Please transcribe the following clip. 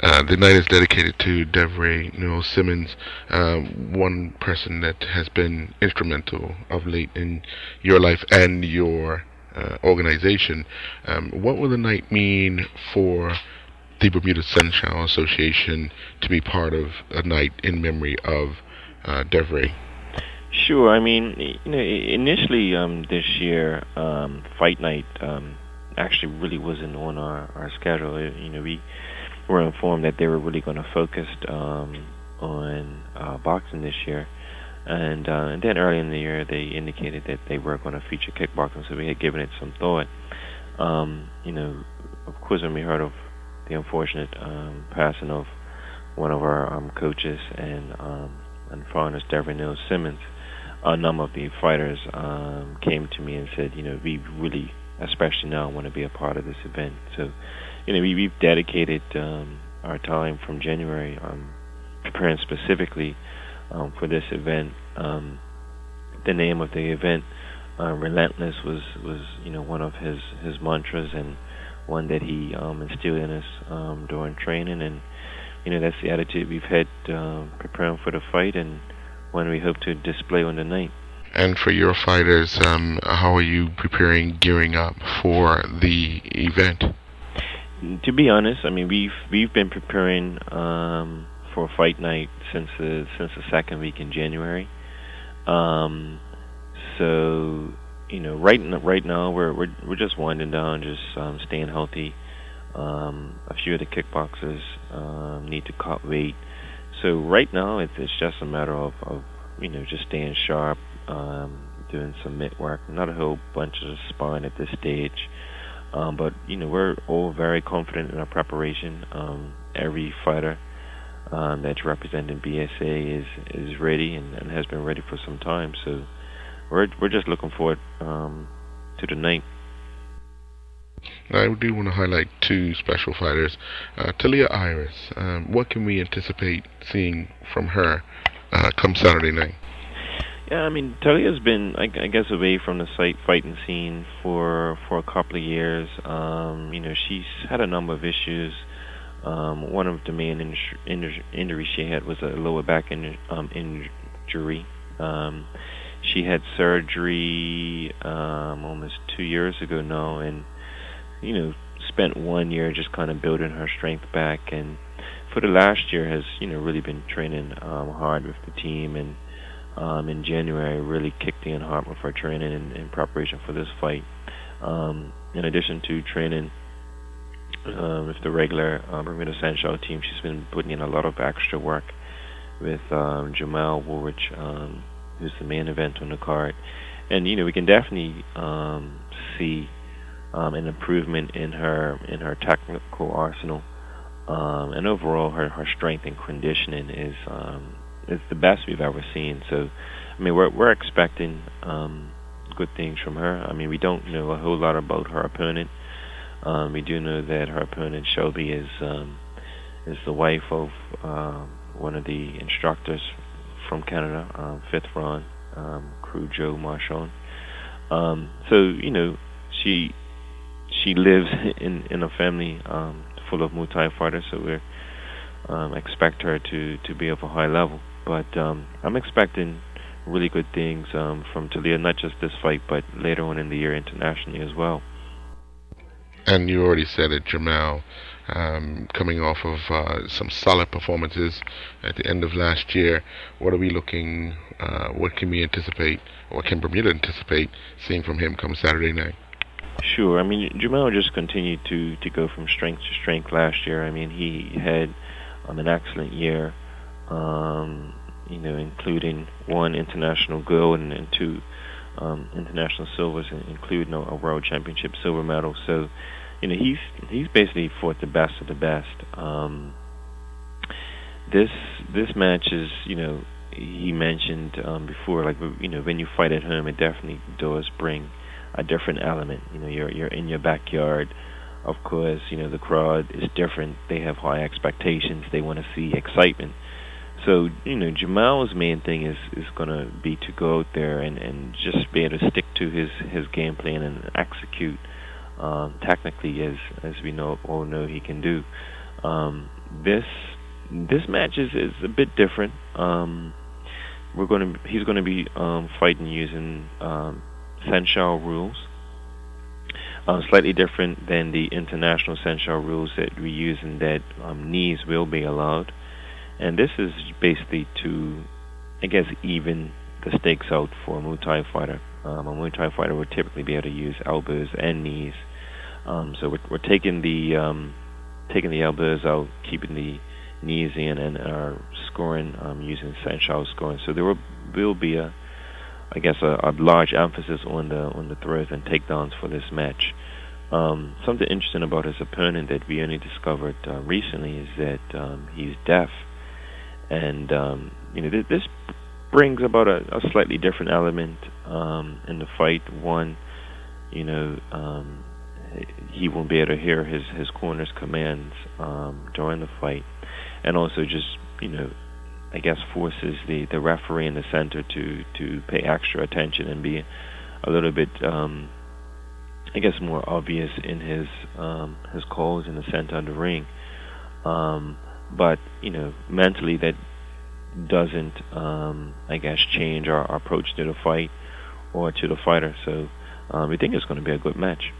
The night is dedicated to Devray Newell Simmons, one person that has been instrumental of late in your life and your organization. What will the night mean for the Bermuda Sanshou Association to be part of a night in memory of Devray? Sure. I mean, initially this year, fight night actually really wasn't on our schedule. We were informed that they were really going to focus on boxing this year, and then early in the year they indicated that they were going to feature kickboxing. So we had given it some thought. Of course, when we heard of the unfortunate passing of one of our coaches and foreigners, Devin Simmons, a number of the fighters came to me and said, we really, especially now, want to be a part of this event. So, we've dedicated our time from January preparing specifically for this event. The name of the event, Relentless, was one of his mantras, and one that he instilled in us during training, and that's the attitude we've had preparing for the fight, and one we hope to display on the night. And for your fighters, how are you preparing, gearing up for the event? To be honest, I mean we've been preparing for fight night since the second week in January. So right now we're just winding down, just staying healthy. A few of the kickboxers need to cut weight. So right now it's just a matter of just staying sharp, doing some mitt work, not a whole bunch of sparring at this stage. But we're all very confident in our preparation. Every fighter that's representing BSA is ready and has been ready for some time. So we're just looking forward to the night. I do want to highlight two special fighters. Talia Iris, what can we anticipate seeing from her come Saturday night? Yeah, I mean, Talia's been, I guess, away from the fighting scene for a couple of years. She's had a number of issues. One of the main injuries she had was a lower back injury. She had surgery almost 2 years ago now, and spent 1 year just kind of building her strength back, and for the last year has really been training hard with the team, and in January really kicked in hard with her training in preparation for this fight. In addition to training with the regular Bermuda Sanshou team, she's been putting in a lot of extra work with Jamal Woolrich, who's the main event on the card, and we can definitely see an improvement in her technical arsenal, and overall her strength and conditioning is the best we've ever seen. So, I mean, we're expecting good things from her. I mean, we don't know a whole lot about her opponent. We do know that her opponent Shelby is the wife of one of the instructors from Canada, Fifth Ron, Crew Joe Marchand. So she lives in a family full of Muay Thai fighters, so we expect her to be of a high level. But I'm expecting really good things from Talia, not just this fight, but later on in the year internationally as well. And you already said it, Jamal, coming off of some solid performances at the end of last year. What are we looking, what can we anticipate, or what can Bermuda anticipate seeing from him come Saturday night? Sure. I mean, Jamal just continued to go from strength to strength last year. I mean, he had an excellent year, including one international gold and two international silvers, including a world championship silver medal. So, he's basically fought the best of the best. This match is, he mentioned before, like, when you fight at home, it definitely does bring a different element. You're in your backyard. Of course, the crowd is different. They have high expectations. They want to see excitement. So, Jamal's main thing is going to be to go out there and just be able to stick to his game plan and execute technically, as we all know he can do. this match is a bit different. He's gonna be fighting using Sanshou rules. Slightly different than the international Sanshou rules that we use, in that knees will be allowed. And this is basically to, I guess, even the stakes out for a Muay Thai fighter. A Muay Thai fighter would typically be able to use elbows and knees. So we're taking the elbows out, keeping the knees in, and are scoring using Sanshou scoring. So there will be a large emphasis on the throws and takedowns for this match. Something interesting about his opponent that we only discovered recently is that he's deaf, and this brings about a slightly different element in the fight. One, he won't be able to hear his corner's commands during the fight, and also just I guess forces the referee in the center to pay extra attention and be a little bit I guess more obvious in his calls in the center of the ring. But mentally that doesn't I guess change our approach to the fight or to the fighter. So we think it's going to be a good match.